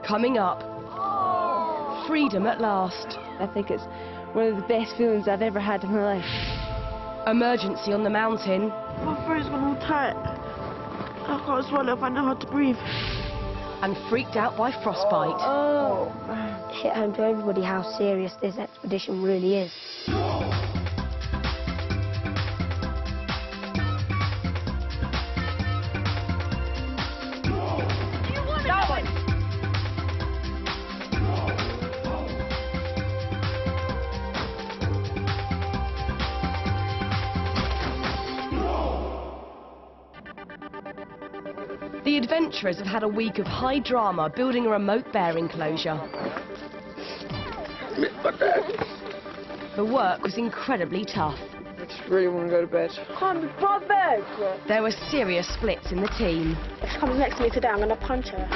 Coming up, freedom at last. I think it's one of the best feelings I've ever had in my life. Emergency on the mountain. My throat's gone all tight. I can't swallow if I know how to breathe. And freaked out by frostbite. Hit home to everybody how serious this expedition really is. The adventurers have had a week of high drama building a remote bear enclosure. The work was incredibly tough. I just really want to go to bed. Can't be bothered. There were serious splits in the team. If she comes next to me today, I'm going to punch her.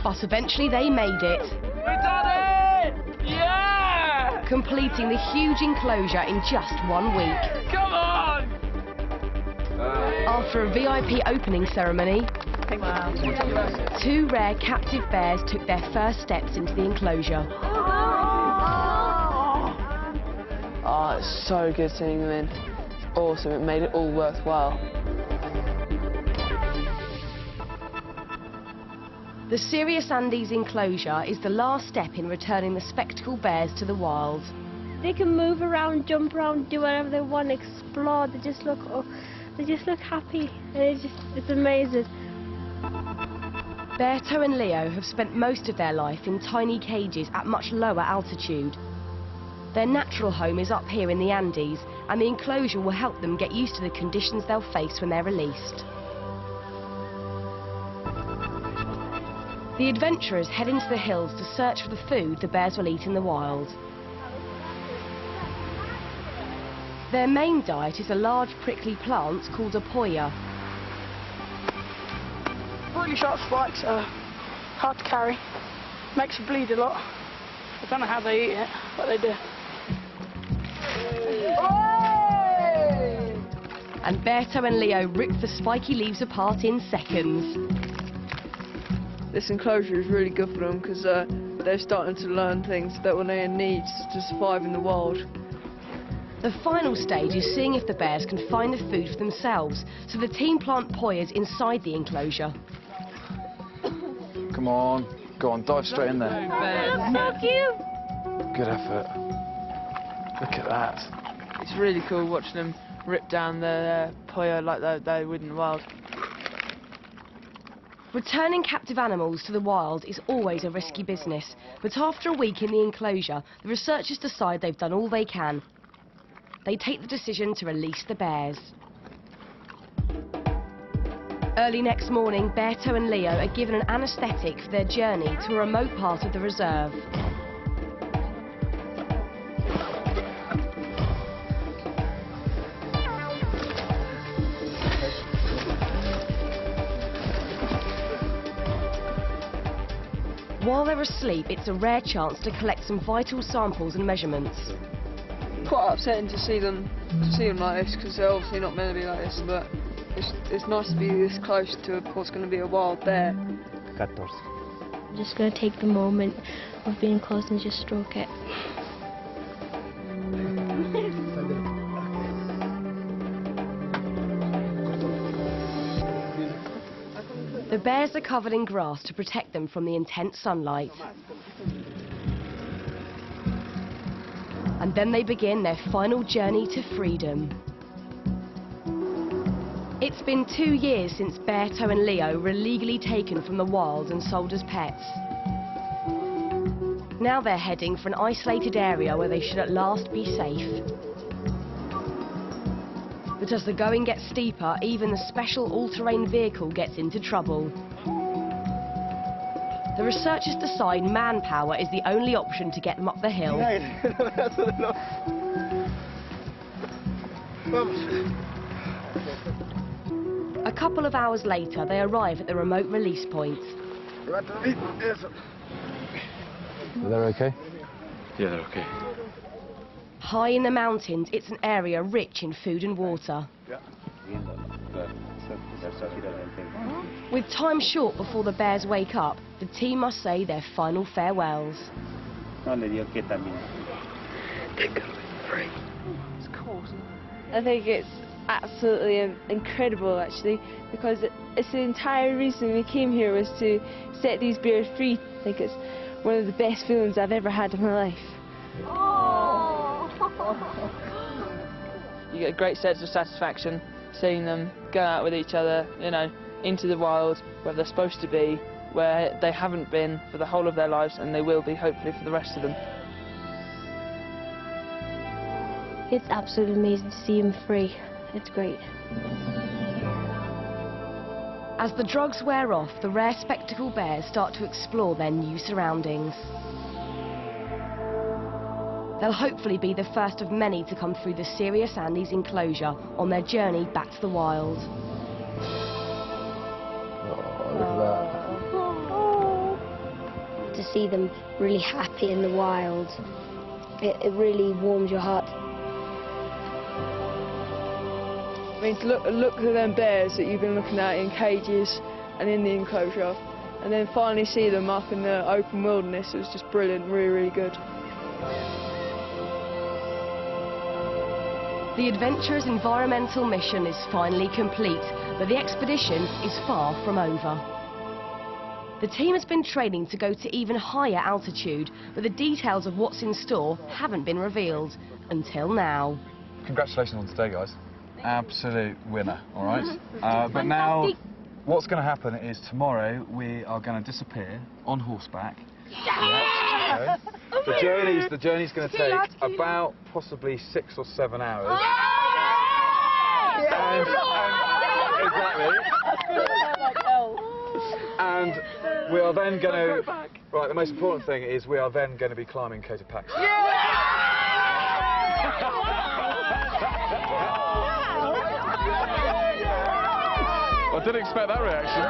But eventually they made it. We done it! Yeah! Completing the huge enclosure in just 1 week. Come on! After a VIP opening ceremony, 2 rare captive bears took their first steps into the enclosure. Oh, it's so good seeing them in. It's awesome, it made it all worthwhile. The Serious Andes enclosure is the last step in returning the spectacle bears to the wild. They can move around, jump around, do whatever they want, explore. They just look happy. And it's amazing. Berto and Leo have spent most of their life in tiny cages at much lower altitude. Their natural home is up here in the Andes, and the enclosure will help them get used to the conditions they'll face when they're released. The adventurers head into the hills to search for the food the bears will eat in the wild. Their main diet is a large prickly plant called a poya. Really sharp spikes, hard to carry. Makes you bleed a lot. I don't know how they eat it, but they do. And Berto and Leo rip the spiky leaves apart in seconds. This enclosure is really good for them because they're starting to learn things that they need to survive in the wild. The final stage is seeing if the bears can find the food for themselves, so the team plant poyas inside the enclosure. Come on, go on, dive straight in there. So cute! Good effort. Look at that. It's really cool watching them rip down the poya like they would in the wild. Returning captive animals to the wild is always a risky business, but after a week in the enclosure, the researchers decide they've done all they can. They take the decision to release the bears. Early next morning, Berto and Leo are given an anaesthetic for their journey to a remote part of the reserve. While they're asleep, it's a rare chance to collect some vital samples and measurements. Quite upsetting to see them like this because they're obviously not meant to be like this, but it's nice to be this close to what's going to be a wild bear. I'm just going to take the moment of being close and just stroke it. The bears are covered in grass to protect them from the intense sunlight. And then they begin their final journey to freedom. It's been 2 years since Berto and Leo were illegally taken from the wild and sold as pets. Now they're heading for an isolated area where they should at last be safe. But as the going gets steeper, even the special all-terrain vehicle gets into trouble. The researchers decide manpower is the only option to get them up the hill. A couple of hours later, they arrive at the remote release point. They're okay? Yeah, they're okay. High in the mountains, it's an area rich in food and water. With time short before the bears wake up, the team must say their final farewells. They're going free. It's cool. I think it's absolutely incredible, actually, because it's the entire reason we came here was to set these bears free. I think it's one of the best feelings I've ever had in my life. You get a great sense of satisfaction seeing them go out with each other, you know, into the wild, where they're supposed to be, where they haven't been for the whole of their lives, and they will be, hopefully, for the rest of them. It's absolutely amazing to see him free. It's great. As the drugs wear off, the rare spectacled bears start to explore their new surroundings. They'll hopefully be the first of many to come through the serious Andes enclosure on their journey back to the wild. Oh, look at that. To see them really happy in the wild, it really warms your heart. I mean, to look at them bears that you've been looking at in cages and in the enclosure, and then finally see them up in the open wilderness, it was just brilliant, really, really good. The adventurers' environmental mission is finally complete, but the expedition is far from over. The team has been training to go to even higher altitude, but the details of what's in store haven't been revealed until now. Congratulations on today, guys. Absolute winner, all right? But now, what's going to happen is tomorrow we are going to disappear on horseback. Yeah. The journey's going to take about possibly 6 or 7 hours. Exactly. And we are then going to. Right, the most important thing is we are then going to be climbing Cotopaxi. I didn't expect that reaction.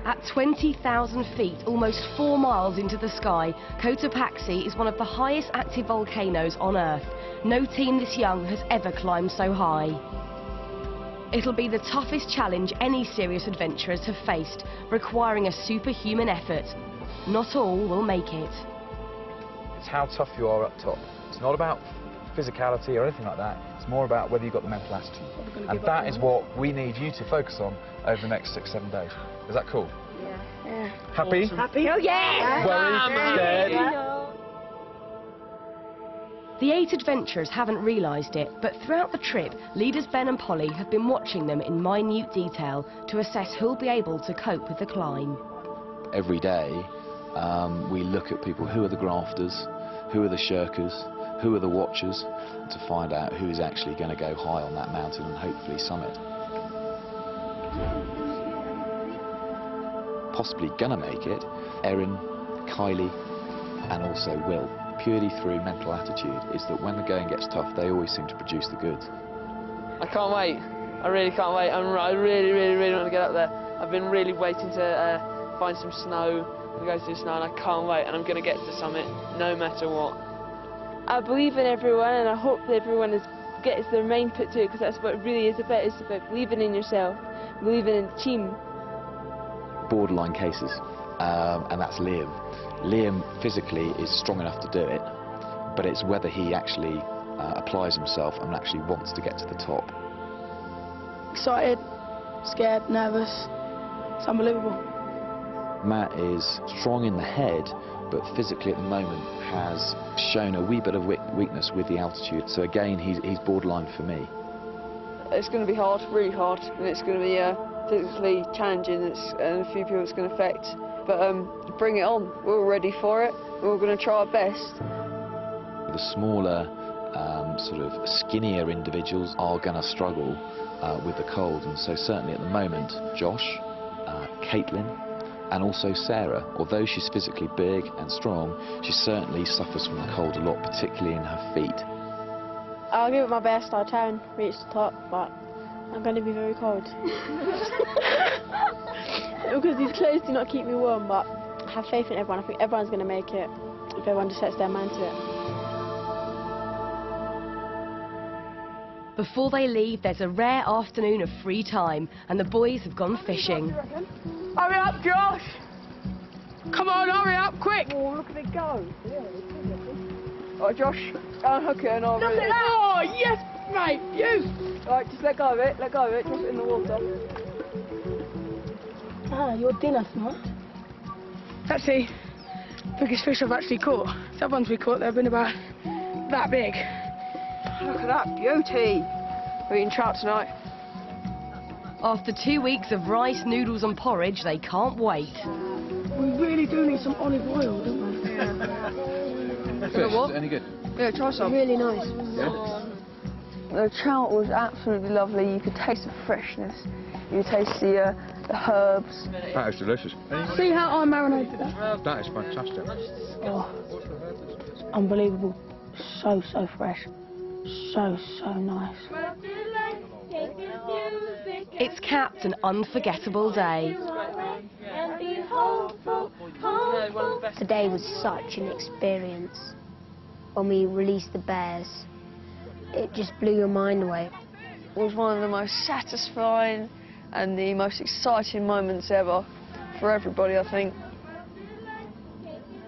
At 20,000 feet, almost 4 miles into the sky, Cotopaxi is one of the highest active volcanoes on Earth. No team this young has ever climbed so high. It'll be the toughest challenge any serious adventurers have faced, requiring a superhuman effort. Not all will make it. It's how tough you are up top. It's not about physicality or anything like that. It's more about whether you've got the mental attitude. And that is what we need you to focus on over the next 6-7 days. Is that cool? Yeah. Happy? Awesome. Happy? Oh yeah! Worried? Scared? The 8 adventurers haven't realised it, but throughout the trip, leaders Ben and Polly have been watching them in minute detail to assess who'll be able to cope with the climb. Every day, we look at people, who are the grafters, who are the shirkers, who are the watchers, to find out who is actually going to go high on that mountain and hopefully summit. Possibly going to make it, Erin, Kylie and also Will, purely through mental attitude, is that when the going gets tough, they always seem to produce the goods. I can't wait. I really can't wait. I really, really, really want to get up there. I've been really waiting to find some snow and go through the snow, and I can't wait, and I'm going to get to the summit no matter what. I believe in everyone, and I hope that everyone gets their mind put to it, because that's what it really is about. It's about believing in yourself, believing in the team. Borderline cases, and that's Liam. Liam physically is strong enough to do it, but it's whether he actually applies himself and actually wants to get to the top. Excited, scared, nervous. It's unbelievable. Matt is strong in the head, but physically at the moment has shown a wee bit of weakness with the altitude. So again, he's borderline for me. It's going to be hard, really hard, and it's going to be physically challenging, and a few people it's going to affect. But bring it on. We're all ready for it. We're all going to try our best. The smaller, sort of skinnier individuals are going to struggle with the cold, and so certainly at the moment, Josh, Caitlin, and also Sarah, although she's physically big and strong, she certainly suffers from the cold a lot, particularly in her feet. I'll give it my best. I'll try and reach the top, but I'm going to be very cold. Because these clothes do not keep me warm, but I have faith in everyone. I think everyone's going to make it if everyone just sets their mind to it. Before they leave, there's a rare afternoon of free time, and the boys have gone fishing. Hurry up, Josh! Come on, hurry up, quick! Oh, look at it go. Alright, Josh, unhook it and I'll Look reel at it. that! Oh, yes, mate, you! Alright, just let go of it, drop it in the water. Ah, your dinner, smart. That's the biggest fish I've actually caught. The other ones we caught, they've been about that big. Look at that beauty. We're eating trout tonight. After 2 weeks of rice, noodles and porridge, they can't wait. We really do need some olive oil, don't we? Fish, is it any good? Yeah, try some. Really nice. Yeah. The trout was absolutely lovely. You could taste the freshness. You could taste the herbs. That is delicious. See how I marinated that? That is fantastic. Oh, unbelievable. So fresh. So nice. It's capped an unforgettable day. Today was such an experience. When we released the bears, it just blew your mind away. It was one of the most satisfying and the most exciting moments ever for everybody, I think.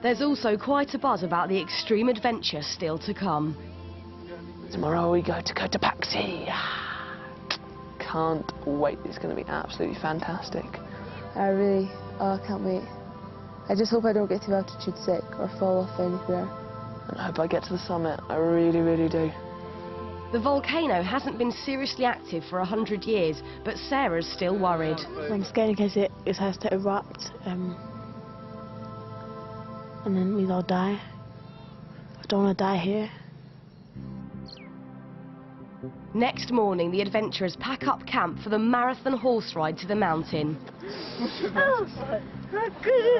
There's also quite a buzz about the extreme adventure still to come. Tomorrow we go to Cotopaxi. Can't wait. It's going to be absolutely fantastic. I can't wait. I just hope I don't get too altitude sick or fall off anywhere. And I hope I get to the summit. I really do. The volcano hasn't been seriously active for 100 years, but Sarah's still worried. I'm scared in case it has to erupt, and then we'll all die. I don't want to die here. Next morning, the adventurers pack up camp for the marathon horse ride to the mountain. I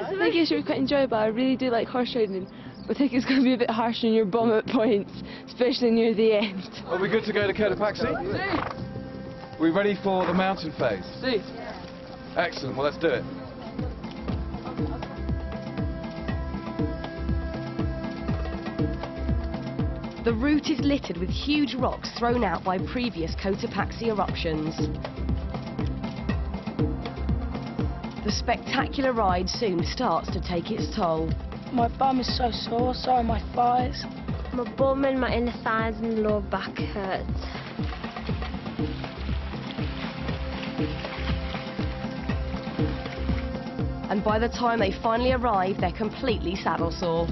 think it should be quite enjoyable. I really do like horse riding, but I think it's going to be a bit harsh on your bum at points, especially near the end. Are we good to go to Cotopaxi? We ready for the mountain phase? See? Excellent, well let's do it. The route is littered with huge rocks thrown out by previous Cotopaxi eruptions. The spectacular ride soon starts to take its toll. My bum is so sore, so are my thighs. My bum and my inner thighs and lower back hurt. And by the time they finally arrive, they're completely saddle sore.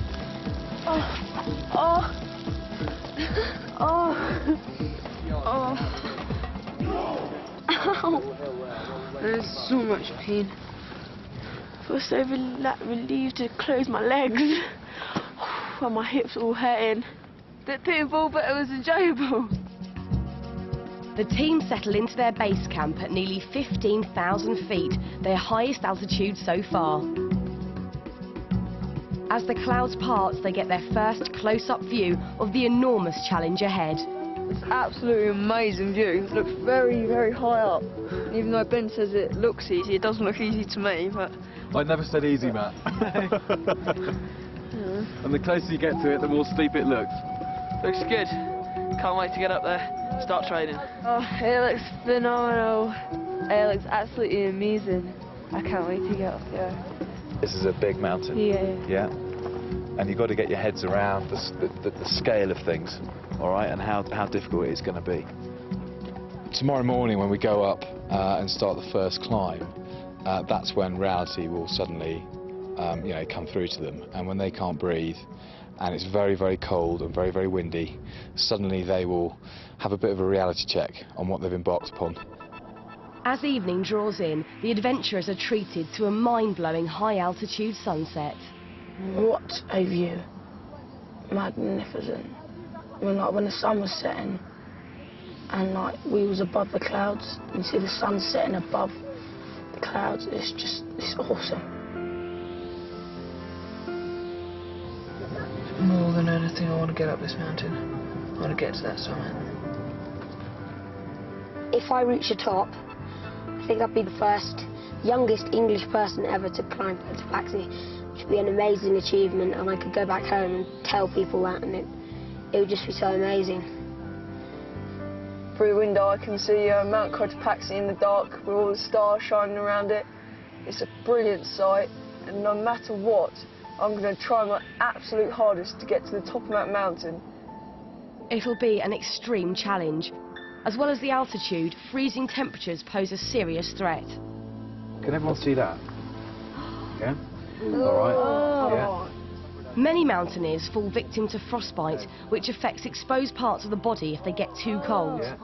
There's so much pain. I feel so relieved to close my legs. And my hips all hurting. Bit painful, but it was enjoyable. The team settle into their base camp at nearly 15,000 feet, their highest altitude so far. As the clouds part, they get their first close-up view of the enormous challenge ahead. It's an absolutely amazing view. It looks very high up. Even though Ben says it looks easy, it doesn't look easy to me, but... I never said easy, Matt. And the closer you get to it, the more steep it looks. Looks good. Can't wait to get up there. Start training. Oh, it looks phenomenal. It looks absolutely amazing. I can't wait to get up there. This is a big mountain. Yeah. And you've got to get your heads around the scale of things, all right, and how difficult it's going to be. Tomorrow morning when we go up and start the first climb, that's when reality will suddenly come through to them. And when they can't breathe and it's very cold and very windy, suddenly they will have a bit of a reality check on what they've embarked upon. As evening draws in, the adventurers are treated to a mind-blowing high-altitude sunset. What a view. Magnificent. When the sun was setting and we was above the clouds, and you see the sun setting above the clouds, it's awesome. More than anything, I want to get up this mountain. I want to get to that summit. If I reach the top, I think I'd be the first youngest English person ever to climb Cotopaxi, which would be an amazing achievement, and I could go back home and tell people that, and it would just be so amazing. Through the window I can see Mount Cotopaxi in the dark with all the stars shining around it. It's a brilliant sight, and no matter what, I'm going to try my absolute hardest to get to the top of that mountain. It'll be an extreme challenge. As well as the altitude, freezing temperatures pose a serious threat. Can everyone see that? Yeah? All right. Yeah. Many mountaineers fall victim to frostbite, which affects exposed parts of the body if they get too cold. Yeah.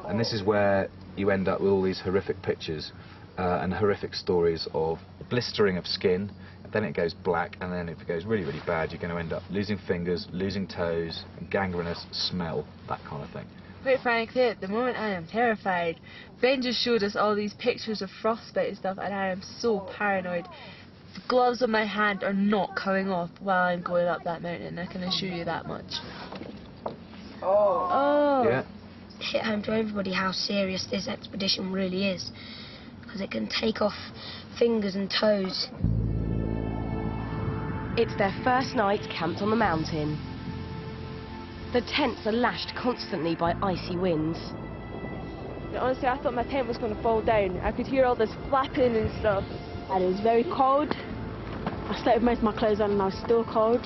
And this is where you end up with all these horrific pictures and horrific stories of blistering of skin, then it goes black, and then if it goes really, really bad, you're going to end up losing fingers, losing toes, gangrenous smell, that kind of thing. Quite frankly, at the moment I am terrified. Ben just showed us all these pictures of frostbite and stuff, and I am so paranoid. The gloves on my hand are not coming off while I'm going up that mountain, I can assure you that much. Oh. Yeah. Hit home to everybody how serious this expedition really is, because it can take off fingers and toes. It's their first night camped on the mountain. The tents are lashed constantly by icy winds. Honestly, I thought my tent was going to fall down. I could hear all this flapping and stuff. And it was very cold. I slept with most of my clothes on and I was still cold.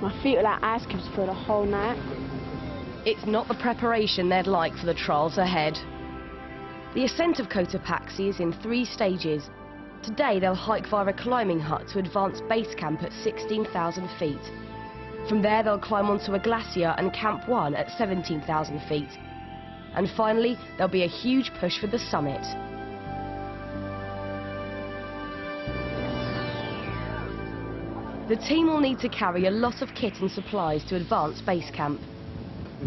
My feet were like ice cubes for the whole night. It's not the preparation they'd like for the trials ahead. The ascent of Cotopaxi is in 3 stages. Today they'll hike via a climbing hut to advanced base camp at 16,000 feet. From there they'll climb onto a glacier and Camp 1 at 17,000 feet. And finally there'll be a huge push for the summit. The team will need to carry a lot of kit and supplies to advance base camp.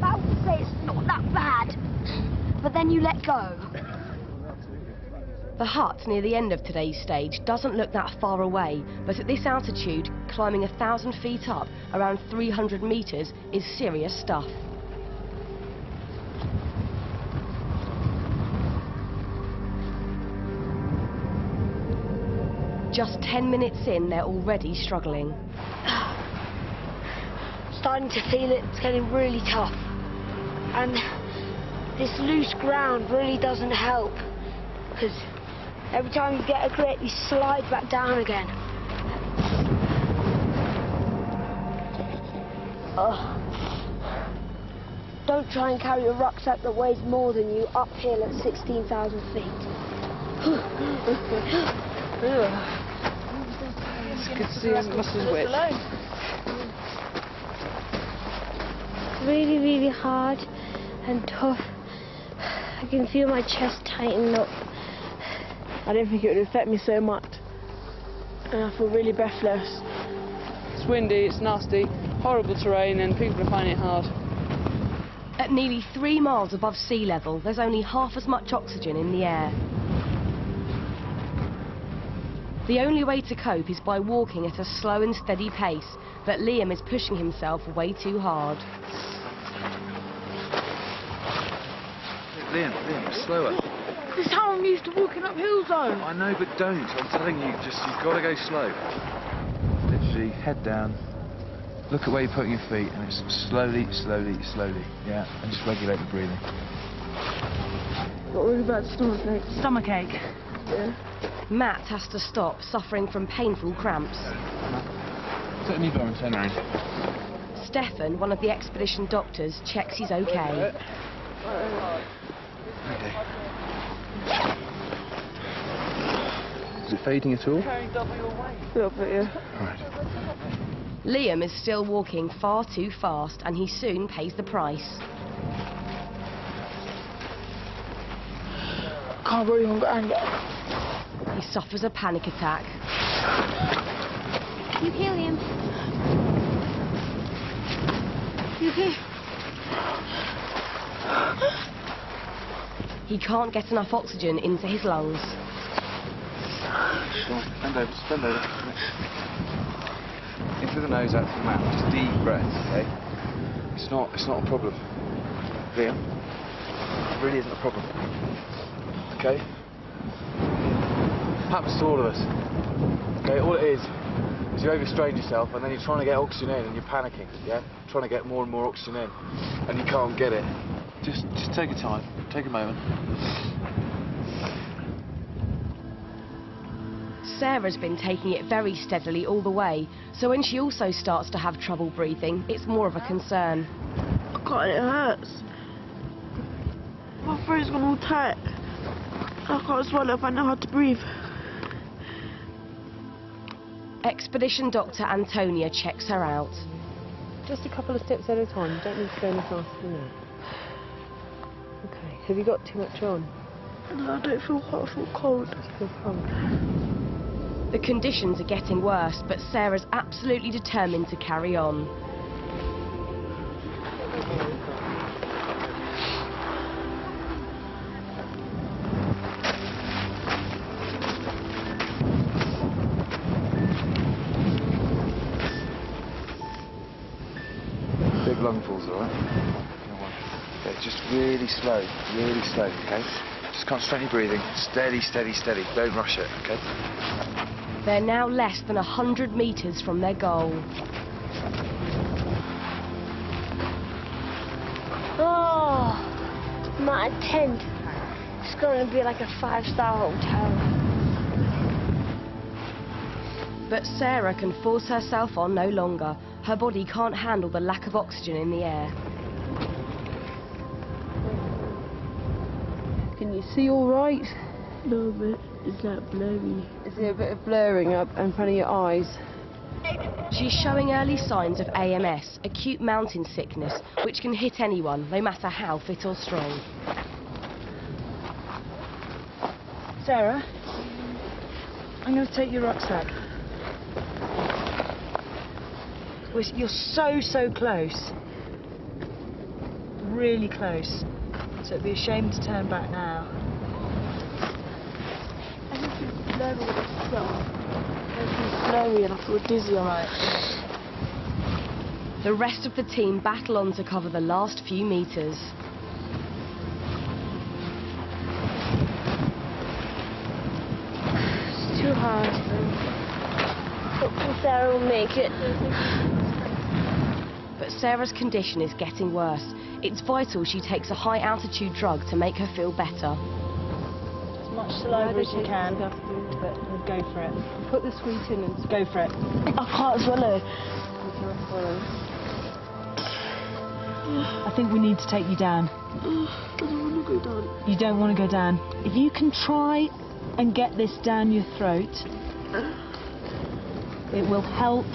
I would say it's not that bad, but then you let go. The hut near the end of today's stage doesn't look that far away, but at this altitude, climbing 1,000 feet up, around 300 meters, is serious stuff. Just 10 minutes in, they're already struggling. Starting to feel it. It's getting really tough. And this loose ground really doesn't help, because every time you get a grip, you slide back down again. Don't try and carry a rucksack that weighs more than you uphill at 16,000 feet. It's good to see him muscles wet. Really, really hard and tough. I can feel my chest tighten up. I didn't think it would affect me so much. And I feel really breathless. It's windy, it's nasty, horrible terrain, and people are finding it hard. At nearly 3 miles above sea level, there's only half as much oxygen in the air. The only way to cope is by walking at a slow and steady pace, but Liam is pushing himself way too hard. Liam, slower. This is how I'm used to walking up hills though. I know, but don't. I'm telling you, you've got to go slow. Literally, head down. Look at where you're putting your feet, and it's slowly, slowly, slowly. Yeah, and just regulate the breathing. What was about stomachache? Stomachache. Yeah. Matt has to stop, suffering from painful cramps. Put a knee bar and turn around. Stefan, one of the expedition doctors, checks he's okay. Okay. Is it fading at all? A little bit, yeah. All right. Liam is still walking far too fast, and he soon pays the price. Can't breathe on ground. He suffers a panic attack. You okay, Liam? You okay? He can't get enough oxygen into his lungs. Bend over, just bend over. In through the nose, out through the mouth. Just deep breaths, okay? It's not a problem. Liam, it really isn't a problem. Okay? Happens to all of us. Okay, all it is you overstrain yourself and then you're trying to get oxygen in and you're panicking, yeah? Trying to get more and more oxygen in and you can't get it. Just take your time. Take a moment. Sarah's been taking it very steadily all the way, so when she also starts to have trouble breathing, it's more of a concern. God, it hurts. My throat's gone all tight. I can't swallow if I know how to breathe. Expedition Doctor Antonia checks her out. Just a couple of steps at a time. You don't need to go any faster than that. Okay. Have you got too much on? No, I don't feel hot. I feel cold. I feel cold. The conditions are getting worse, but Sarah's absolutely determined to carry on. Big lungfuls, all right? Okay, just really slow, okay? Just concentrate on your breathing. Steady, steady, steady. Don't rush it, okay? They're now less than 100 metres from their goal. Oh, my tent. It's going to be like a 5-star hotel. But Sarah can force herself on no longer. Her body can't handle the lack of oxygen in the air. Can you see all right? No, but it's that blurry. Is there a bit of blurring up in front of your eyes? She's showing early signs of AMS, acute mountain sickness, which can hit anyone, no matter how fit or strong. Sarah, I'm going to take your rucksack. You're so close. Really close. So it'd be a shame to turn back now. Everything's blurry as well. Everything's blurry and I feel dizzy. Right. The rest of the team battle on to cover the last few metres. It's too hard. Hopefully Sarah will make it. But Sarah's condition is getting worse. It's vital she takes a high-altitude drug to make her feel better. As much saliva as you can, but go for it. Put the sweet in and Go for it. I can't swallow. I think we need to take you down. I don't want to go down. You don't want to go down. If you can try and get this down your throat, it will help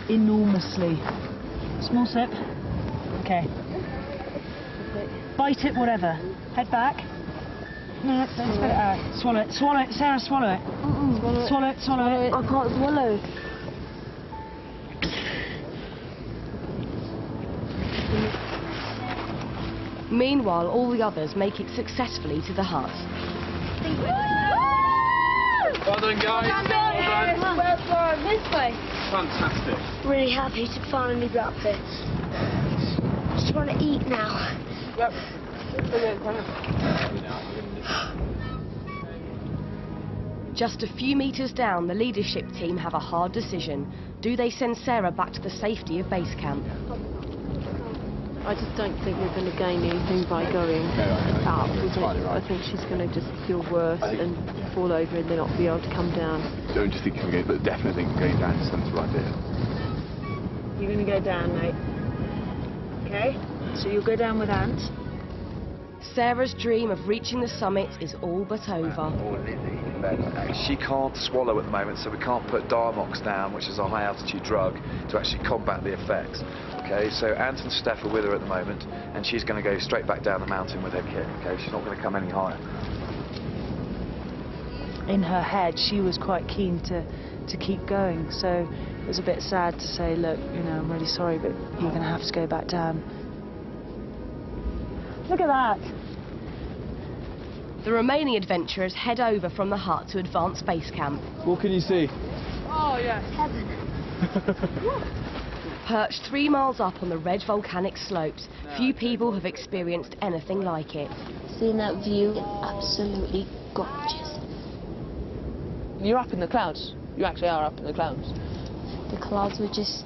enormously. Small sip. Okay. Bite it, whatever. Head back. No, don't spit it out. Swallow it. Swallow it. Sarah, swallow it. Swallow it. Swallow it. I can't swallow. Meanwhile, all the others make it successfully to the hut. Well done, guys. Well done. This way. Fantastic. Really happy to finally be up there. Just want to eat now. Just a few metres down, the leadership team have a hard decision. Do they send Sarah back to the safety of base camp? I just don't think we're going to gain anything by going up. I think she's going to just feel worse and fall over and then not be able to come down. Don't just think you're going to go, but definitely think going down is the right idea. You're going to go down, mate. Okay? So you'll go down with Ant. Sarah's dream of reaching the summit is all but over. She can't swallow at the moment, so we can't put Diamox down, which is a high-altitude drug, to actually combat the effects. Okay, so Ant and Steph are with her at the moment, and she's going to go straight back down the mountain with her kit. Okay, she's not going to come any higher. In her head, she was quite keen to keep going, so it was a bit sad to say, look, you know, I'm really sorry, but you're going to have to go back down. Look at that. The remaining adventurers head over from the hut to advance base camp. What can you see? Oh, yeah. Heaven. Perched 3 miles up on the red volcanic slopes, few people have experienced anything like it. Seeing that view, absolutely gorgeous. You're up in the clouds. You actually are up in the clouds. The clouds were just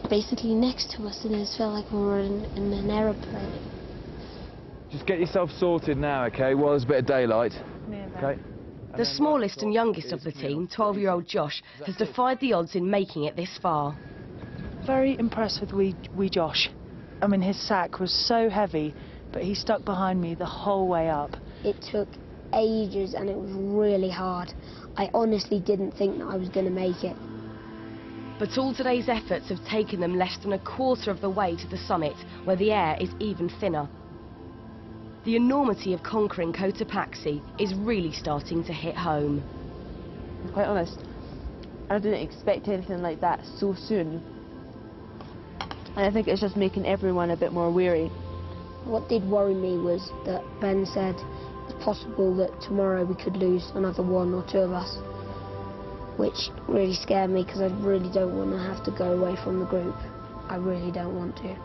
basically next to us, and it felt like we were in an aeroplane. Just get yourself sorted now, OK? While there's a bit of daylight. OK? The smallest and youngest of the team, 12-year-old Josh, has defied the odds in making it this far. Very impressed with wee Josh. I mean, his sack was so heavy, but he stuck behind me the whole way up. It took ages and it was really hard. I honestly didn't think that I was going to make it. But all today's efforts have taken them less than a quarter of the way to the summit, where the air is even thinner. The enormity of conquering Cotopaxi is really starting to hit home. Quite honest, I didn't expect anything like that so soon. And I think it's just making everyone a bit more weary. What did worry me was that Ben said it's possible that tomorrow we could lose another one or two of us, which really scared me because I really don't want to have to go away from the group. I really don't want to.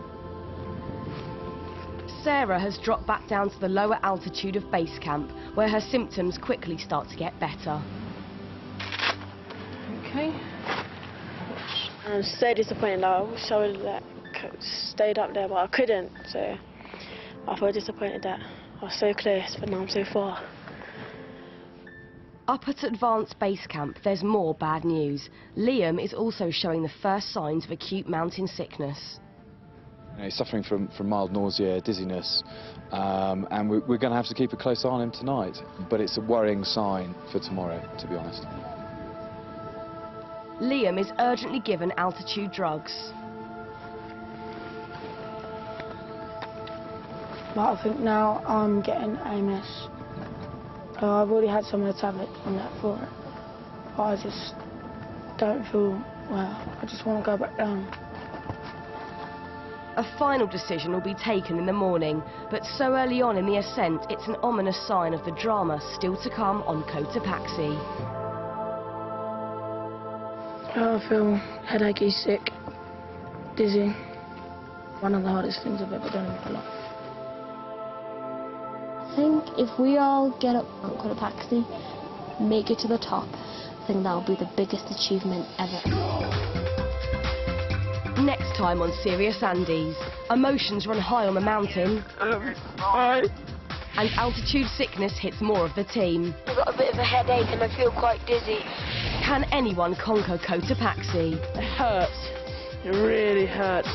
Sarah has dropped back down to the lower altitude of base camp, where her symptoms quickly start to get better. Okay. I'm so disappointed. I wish I would have stayed up there, but I couldn't. So I feel disappointed that I was so close, but now I'm so far. Up at advanced base camp, there's more bad news. Liam is also showing the first signs of acute mountain sickness. He's suffering from mild nausea, dizziness, and we're going to have to keep a close eye on him tonight. But it's a worrying sign for tomorrow, to be honest. Liam is urgently given altitude drugs. But I think now I'm getting AMS. I've already had some of the tablets on that for it. But I just don't feel well. I just want to go back down. A final decision will be taken in the morning, but so early on in the ascent, it's an ominous sign of the drama still to come on Cotopaxi. I feel headachy, sick, dizzy. One of the hardest things I've ever done in my life. I think if we all get up on Cotopaxi, make it to the top, I think that'll be the biggest achievement ever. Next time on Serious Andes, emotions run high on the mountain, and altitude sickness hits more of the team. I've got a bit of a headache and I feel quite dizzy. Can anyone conquer Cotopaxi? It hurts. It really hurts.